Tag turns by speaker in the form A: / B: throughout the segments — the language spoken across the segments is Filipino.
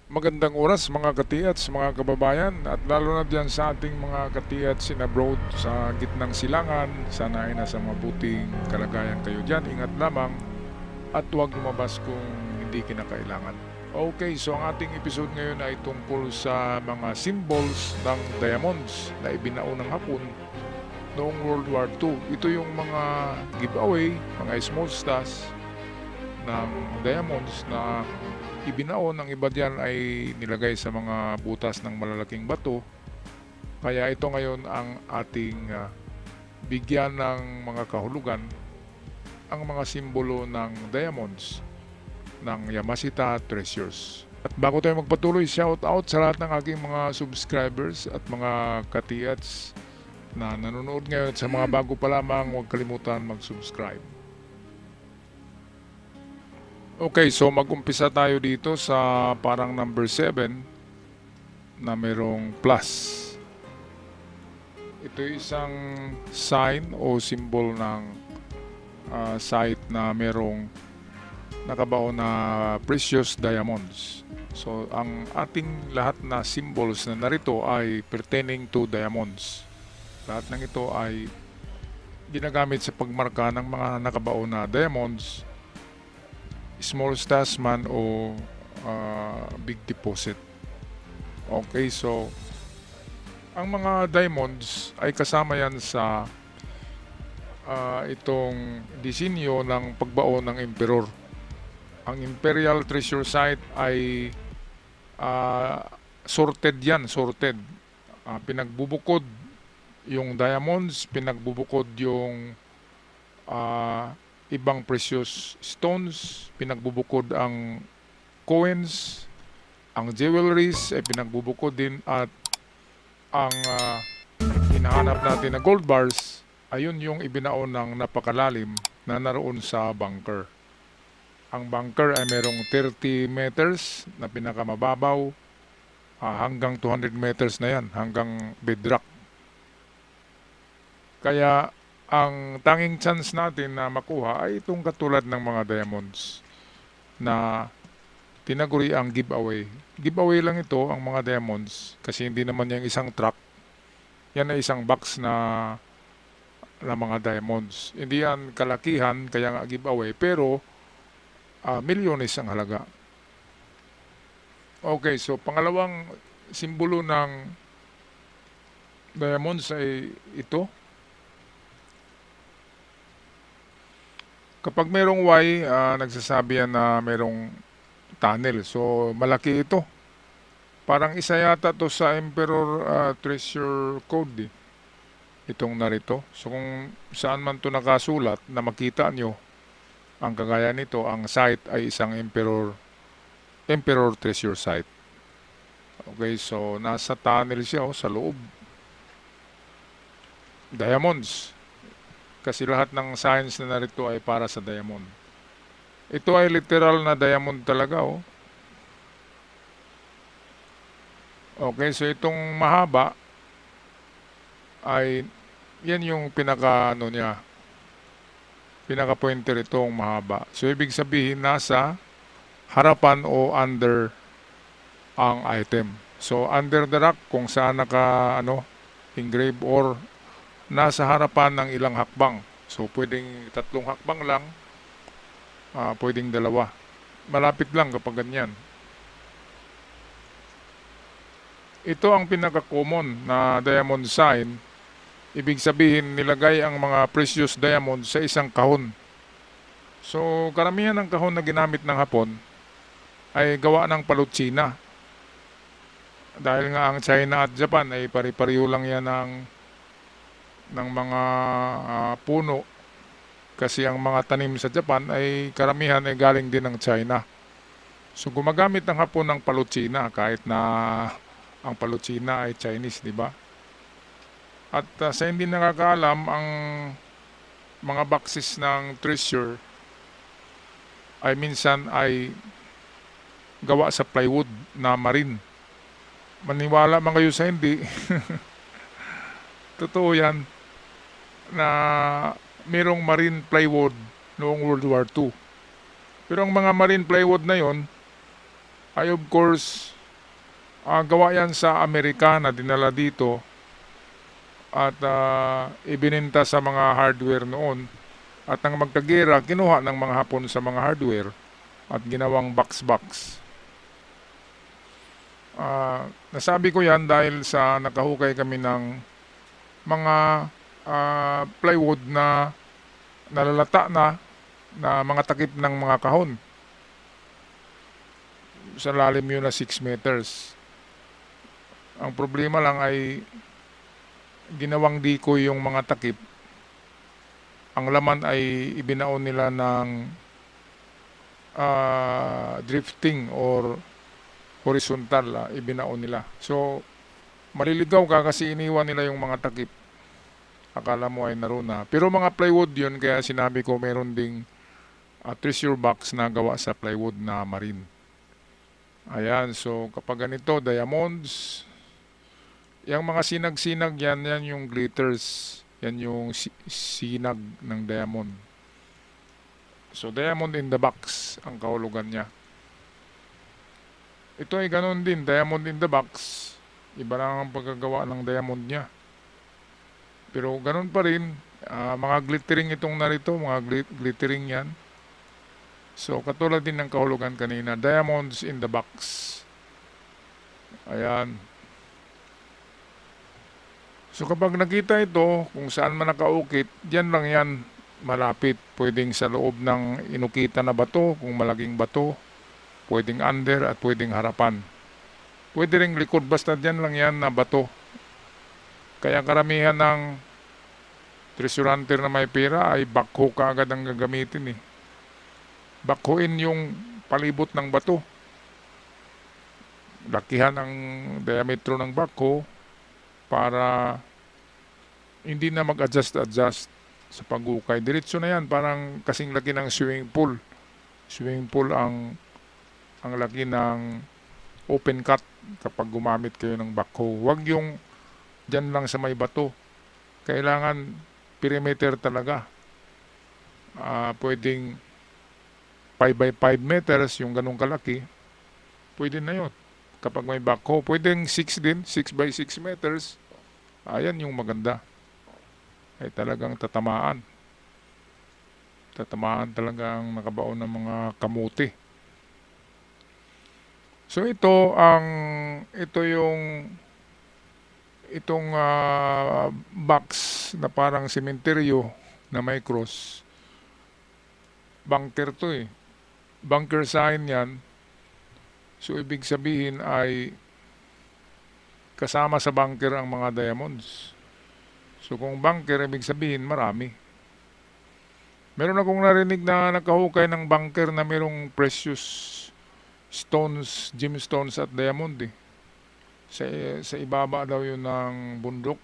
A: Magandang oras mga katiyats, mga kababayan at lalo na dyan sa ating mga katiyats in abroad sa gitnang silangan. Sana ay nasa mabuting kalagayan kayo dyan. Ingat lamang at huwag lumabas kung hindi kinakailangan. Okay, so ang ating episode ngayon ay tungkol sa mga symbols ng diamonds na ibinao ng Hapon noong World War II. Ito yung mga giveaway, mga small stars ng diamonds na ibinao ng iba diyan ay nilagay sa mga butas ng malalaking bato. Kaya ito ngayon ang ating bigyan ng mga kahulugan, ang mga simbolo ng diamonds ng Yamashita Treasures. At bago tayo magpatuloy, shout out sa lahat ng aking mga subscribers at mga katiyats na nanonood ngayon at sa mga bago pa lamang, huwag kalimutan mag-subscribe. Okay, so mag-umpisa tayo dito sa parang number 7 na merong plus. Ito isang sign o symbol ng site na merong nakabaon na precious diamonds. So, ang ating lahat na symbols na narito ay pertaining to diamonds. Lahat ng ito ay ginagamit sa pagmarka ng mga nakabaon na diamonds, small stars man o big deposit. Okay, so ang mga diamonds ay kasama yan sa itong disenyo ng pagbaon ng emperor. Ang Imperial Treasure Site ay sorted yan, sorted. Pinagbubukod yung diamonds, pinagbubukod yung ibang precious stones, pinagbubukod ang coins, ang jewelries ay pinagbubukod din at ang hinahanap natin na gold bars ayun yung ibinaon ng napakalalim na naroon sa bunker. Ang bunker ay merong 30 meters na pinakamababaw hanggang 200 meters na yan, hanggang bedrock. Kaya ang tanging chance natin na makuha ay itong katulad ng mga diamonds na tinaguri ang giveaway. Giveaway lang ito ang mga diamonds kasi hindi naman yung isang truck. Yan ay isang box na mga diamonds. Hindi yan kalakihan kaya nga giveaway pero milyones ang halaga. Okay, so pangalawang simbolo ng diamonds ay ito. Kapag merong Y, nagsasabi yan na merong tunnel. So, malaki ito. Parang isa yata to sa Emperor Treasure Code. Itong narito. So, kung saan man to nakasulat na makita nyo, ang kagaya nito, ang site ay isang Emperor Treasure Site. Okay, so nasa tunnel siya sa loob. Diamonds. Kasi lahat ng science na narito ay para sa diamond. Ito ay literal na diamond talaga Okay, so itong mahaba ay yan yung pinaka pointer itong mahaba. So ibig sabihin nasa harapan o under ang item. So under the rock kung saan engrave or nasa harapan ng ilang hakbang. So pwedeng 3 hakbang lang, pwedeng 2. Malapit lang kapag ganyan. Ito ang pinaka-common na diamond sign. Ibig sabihin nilagay ang mga precious diamonds sa isang kahon. So karamihan ng kahon na ginamit ng Hapon ay gawa ng palutsina. Dahil nga ang China at Japan ay pari-pariho lang yan ng mga puno. Kasi ang mga tanim sa Japan ay karamihan ay galing din ng China. So gumagamit ng Hapon ng palutsina kahit na ang palutsina ay Chinese, di ba? At sa hindi nakakaalam, ang mga boxes ng treasure ay minsan ay gawa sa plywood na marine. Maniwala man kayo sa hindi, totoo yan na mayroong marine plywood noong World War II. Pero ang mga marine plywood na yon ay of course Gawa yan sa Amerika na dinala dito at ibininta sa mga hardware noon. At ang magkagera, kinuha ng mga Hapon sa mga hardware at ginawang box-box. Nasabi ko yan dahil sa nakahukay kami ng mga plywood na nalalata na mga takip ng mga kahon. Sa lalim yun na 6 meters. Ang problema lang ay ginawang decoy yung mga takip. Ang laman ay ibinaon nila ng drifting or horizontal, ibinaon nila. So, maliligaw ka kasi iniwan nila yung mga takip. Akala mo ay naruna. Pero mga plywood yun, kaya sinabi ko meron ding treasure box na gawa sa plywood na marine. Ayan, so kapag ganito, diamonds, yung mga sinag-sinag yan yung glitters. Yan yung sinag ng diamond. So, diamond in the box ang kahulugan niya. Ito ay ganun din, diamond in the box. Iba lang ang pagkagawa ng diamond niya. Pero ganun pa rin, mga glittering itong narito, mga glittering yan. So, katulad din ng kahulugan kanina, diamonds in the box. Ayan. So kapag nakita ito, kung saan man nakaukit, diyan lang yan malapit. Pwedeng sa loob ng inukita na bato, kung malaking bato. Pwedeng under at pwedeng harapan. Pwede ring likod, basta diyan lang yan na bato. Kaya karamihan ng treasure hunter na may pera ay backhoe ka agad ang gagamitin. Backhoein yung palibot ng bato. Lakihan ang diametro ng backhoe para hindi na mag-adjust sa pag-ukay. Diretso na yan, parang kasing laki ng swimming pool. Swimming pool ang laki ng open cut kapag gumamit kayo ng backhoe. Huwag yung dyan lang sa may bato. Kailangan perimeter talaga. Pwedeng 5 by 5 meters, yung ganong kalaki. Pwede na yun. Kapag may backhoe, pwedeng 6 din, 6 by 6 meters. Ayan yung maganda. Ay talagang tatamaan. Tatamaan talagang nakabaon ng mga kamuti. So itong box na parang sementeryo na may cross. Bunker to. Bunker sign yan. So ibig sabihin ay kasama sa bunker ang mga diamonds. So kung bunker, ibig sabihin marami. Meron akong narinig na nakahukay ng bunker na merong precious stones, gemstones at diamond. Sa ibaba daw yun ng bundok.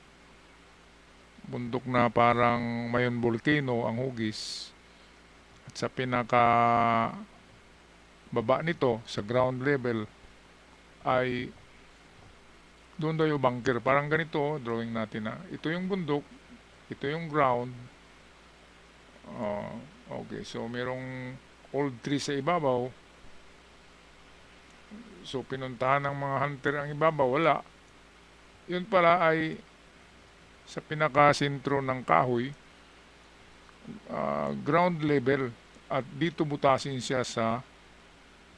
A: Bundok na parang mayon volcano ang hugis. At sa pinaka baba nito, sa ground level, ay doon daw yung bunker. Parang ganito, drawing natin na. Ito yung bundok, ito yung ground. Okay, so merong old tree sa ibabaw. So pinuntahan ng mga hunter ang ibabaw, wala. Yun pala ay sa pinakasentro ng kahoy, ground level. At dito butasin siya sa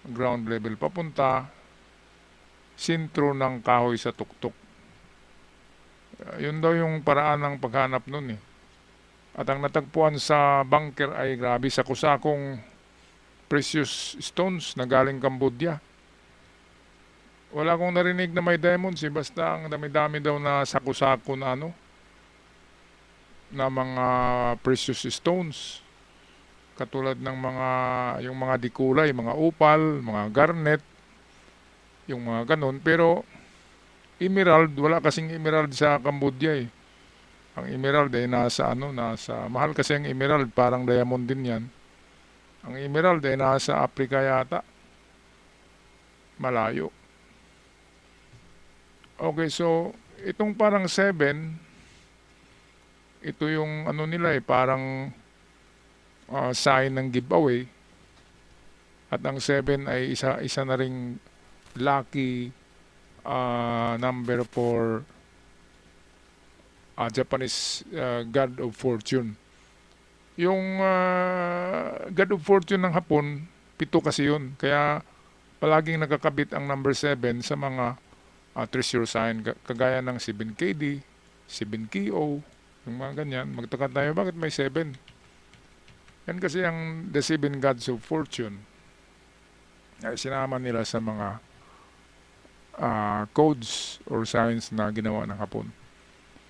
A: ground level. Papunta sentro ng kahoy sa tuktok. Yun daw yung paraan ng paghanap nun. At ang natagpuan sa bunker ay grabe, sakusakong precious stones na galing Cambodia. Wala akong narinig na may diamonds basta ang dami-dami daw na sakusako na na mga precious stones. Katulad ng yung mga dikulay, mga opal, mga garnet, yung mga ganon. Pero emerald, wala kasing emerald sa Cambodia. Ang emerald ay nasa mahal kasi ang emerald, parang diamond din yan. Ang emerald ay nasa Africa yata. Malayo. Okay, so itong parang 7, ito yung nila parang sign ng giveaway. At ang 7 ay isa na ring lucky number for Japanese God of Fortune. Yung God of Fortune ng Hapon, 7 kasi yun. Kaya palaging nagkakabit ang number 7 sa mga treasure sign. Kagaya ng 7KD, 7KO, yung mga ganyan. Magtaka tayo, bakit may 7? Yan kasi ang the 7 Gods of Fortune. Ay, sinama nila sa mga codes or signs na ginawa ng Hapon.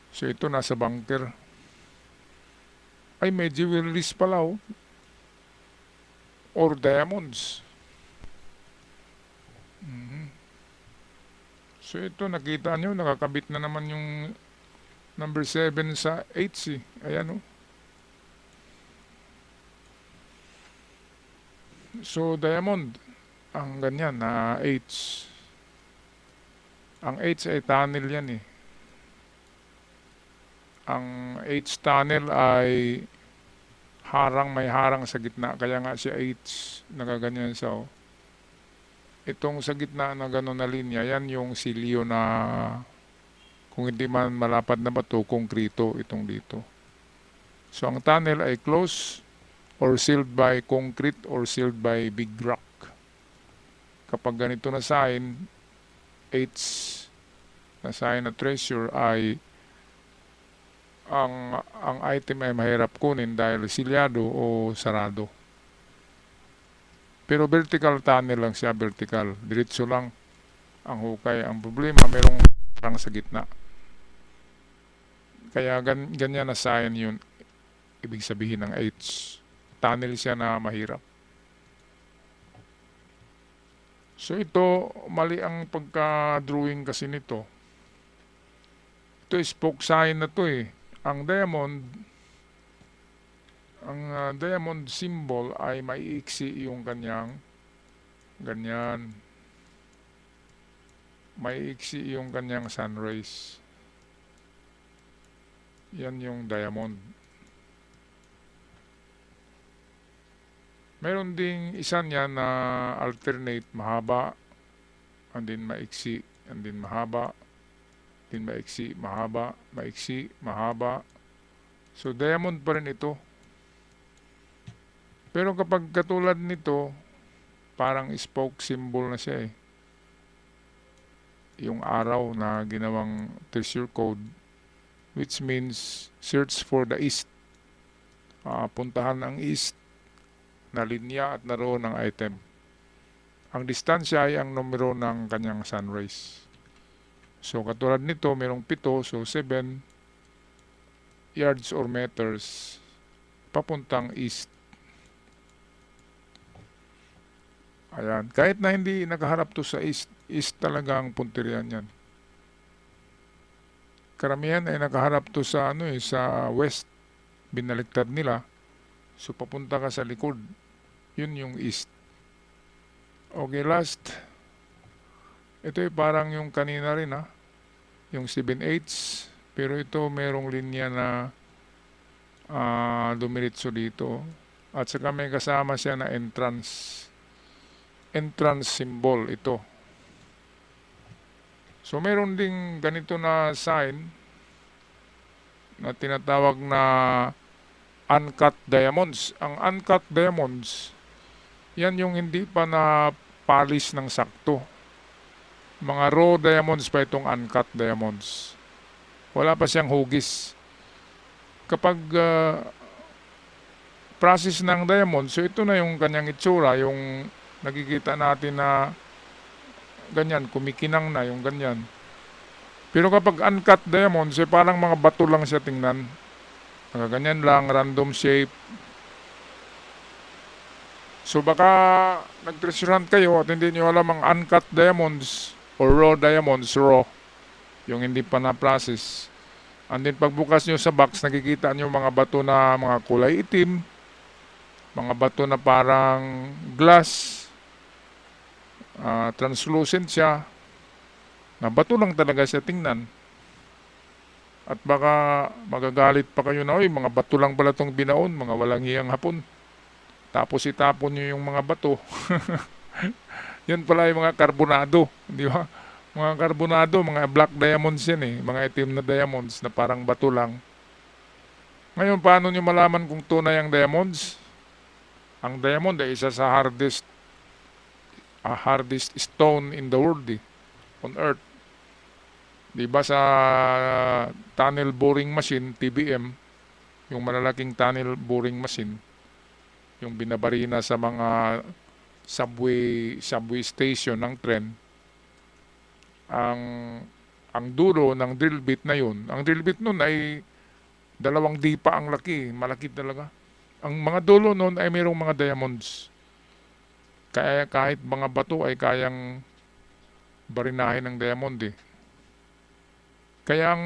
A: So ito nasa bunker. Ay, may jewelries pala oh. Or diamonds. So ito, nakita nyo, nakakabit na naman yung number 7 sa 8 eh. Ayan oh. So diamond, ang ganyan na 8. Ang 8 ay tunnel yan eh. Ang H tunnel ay may harang sa gitna. Kaya nga siya H, nagaganyan siya. Oh. Itong sa gitna na gano'n na linya, yan yung silyo na kung hindi man malapad na bato, konkrito itong dito. So ang tunnel ay closed or sealed by concrete or sealed by big rock. Kapag ganito na sign, H na sign na treasure ay ang item ay mahirap kunin dahil silyado o sarado. Pero vertical tunnel lang siya, vertical. Diretso lang ang hukay. Ang problema, merong parang sa gitna. Kaya ganyan na sign yun. Ibig sabihin ng H. Tunnel siya na mahirap. So ito, mali ang pagka-drawing kasi nito. Ito spoke sign na to eh. Ang diamond symbol ay maiiksi yung kanyang ganyan. Maiiksi yung kanyang sun rays. Yan yung diamond. Meron ding isa niya na alternate, mahaba, and then maiksi, and then mahaba, then maiksi, mahaba, maiksi, mahaba. So diamond pa rin ito. Pero kapag katulad nito, parang spoke symbol na siya eh. Yung araw na ginawang treasure code, which means search for the east. Puntahan ang east na linya at naroon ng item. Ang distansya ay ang numero ng kanyang sun rays. So katulad nito, merong 7, so 7 yards or meters papuntang east. Ayan. Kahit na hindi nakaharap to sa east, east talaga ang punterian yan. Karamihan ay nakaharap to sa sa west. Binaliktad nila. So papunta ka sa likod. Yun yung east. Okay, last. Ito ay parang yung kanina rin yung 7/8. Pero ito merong linya na dumiritso dito. At saka may kasama siya na entrance symbol ito. So meron ding ganito na sign na tinatawag na uncut diamonds. Ang uncut diamonds, yan yung hindi pa na polish ng sakto. Mga raw diamonds pa itong uncut diamonds. Wala pa siyang hugis. Kapag process ng diamonds, so ito na yung kanyang itsura, yung nakikita natin na ganyan, kumikinang na yung ganyan. Pero kapag uncut diamonds, parang mga bato lang siya tingnan. Ganyan lang, random shape. So baka nag-treasure hunt kayo at hindi nyo alam ang uncut diamonds or raw diamonds, raw. Yung hindi pa na-process. And then pagbukas nyo sa box, nakikita nyo mga bato na mga kulay itim. Mga bato na parang glass. Translucent siya. Na bato lang talaga siya tingnan. At baka magagalit pa kayo na, mga bato lang pala itong binaon, mga walang hiyang Hapon. Tapos itapon nyo yung mga bato. Yun pala yung mga karbonado, di ba? Mga karbonado, mga black diamonds yan eh. Mga itim na diamonds na parang bato lang. Ngayon, paano nyo malaman kung tunay ang diamonds? Ang diamond ay isa sa hardest stone in the world eh, on earth. Di ba sa tunnel boring machine, TBM, yung malalaking tunnel boring machine, yung binabarina sa mga subway station ng tren, ang ang dulo ng drill bit na yun, ang drill bit nun ay 2 dipa ang laki, malaki talaga. Ang mga dulo nun ay mayroong mga diamonds. Kaya kahit mga bato ay kayang barinahin ng diamond eh. Kaya ang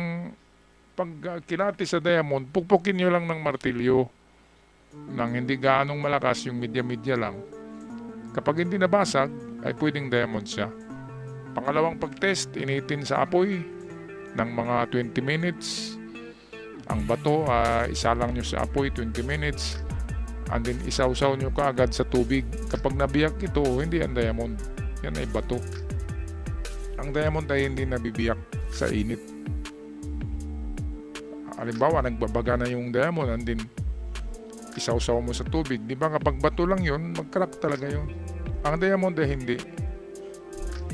A: pagkilati sa diamond, pukpukin nyo lang ng martilyo nang hindi gaanong malakas, yung media-media lang. Kapag hindi nabasag, ay pwedeng diamond siya. Pangalawang pag-test, initin sa apoy ng mga 20 minutes. Ang bato, isalang nyo sa apoy 20 minutes. And then isawsaw nyo kaagad sa tubig. Kapag nabiyak ito, hindi ang diamond. Yan ay bato. Ang diamond ay hindi nabibiyak sa init. Halimbawa, nagbabaga na yung diamond and then isawsaw mo sa tubig. Di ba kapag bato lang yun, mag-crack talaga yun. Ang diamond ay hindi.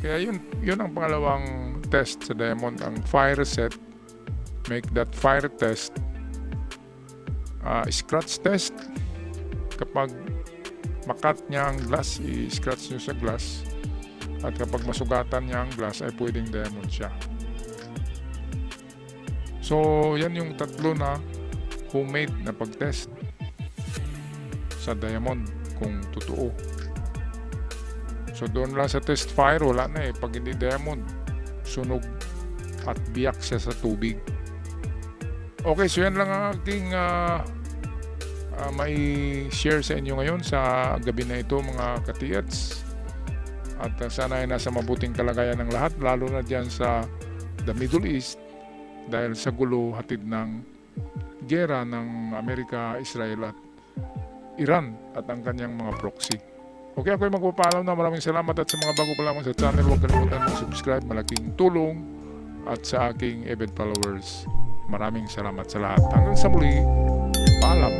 A: Kaya yun ang pangalawang test sa diamond, ang fire set. Make that fire test. Scratch test. Kapag makat niya ang glass, i-scratch nyo sa glass. At kapag masugatan niya ang glass, ay pwedeng diamond siya. So, yan yung tatlo na homemade na pag-test sa diamond kung totoo. So, doon lang sa test fire, wala na eh. Pag hindi diamond, sunog at biyak siya sa tubig. Okay, so yan lang ang aking may share sa inyo ngayon sa gabi na ito, mga katiyats. At sana ay nasa mabuting kalagayan ng lahat, lalo na dyan sa the Middle East, dahil sa gulo hatid ng gera ng Amerika, Israel at Iran at ang kanyang mga proxy. Okay, ako'y magpapaalam na. Maraming salamat, at sa mga bago pa lamang sa channel, huwag kalimutan mag-subscribe, malaking tulong, at sa aking avid followers, maraming salamat sa lahat. Hanggang sa muli, paalam.